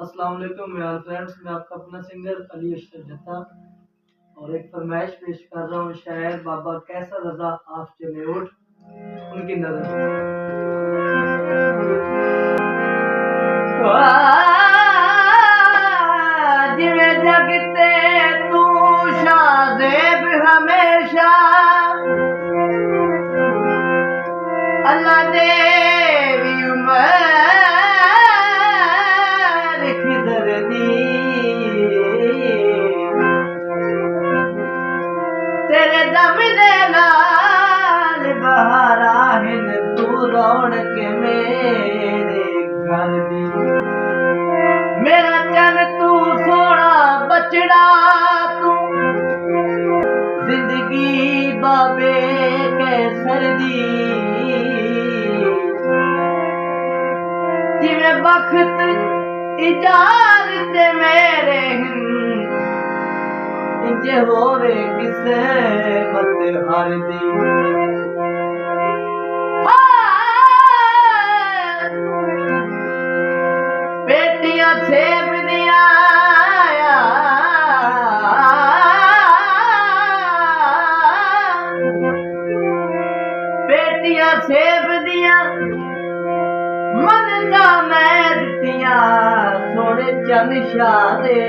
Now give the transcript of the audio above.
अस्सलाम वालेकुम यार फ्रेंड्स, मैं आपका अपना सिंगर अली अशरफ जत्ता और एक फरमाइश पेश कर रहा हूँ। शायर बाबा कैसा रजा आप चले उठ उनकी नजर। जिवे जगते तू शाज़ेब हमेशा अल्लाह देवी उमर खिदर दी तेरे दम दे नाल बहारा हिन तू रौनक मेरे घर दी। मेरा चन तू सोना बचड़ा तू जिंदगी बाबे कैसर दी। जिवें बख्त इजाजत मेरे इंज होवे किस्मत हर दी। बेटियां सेब दिया बेटियां सेब दिया मन का मैं दितियां सोने चन शादे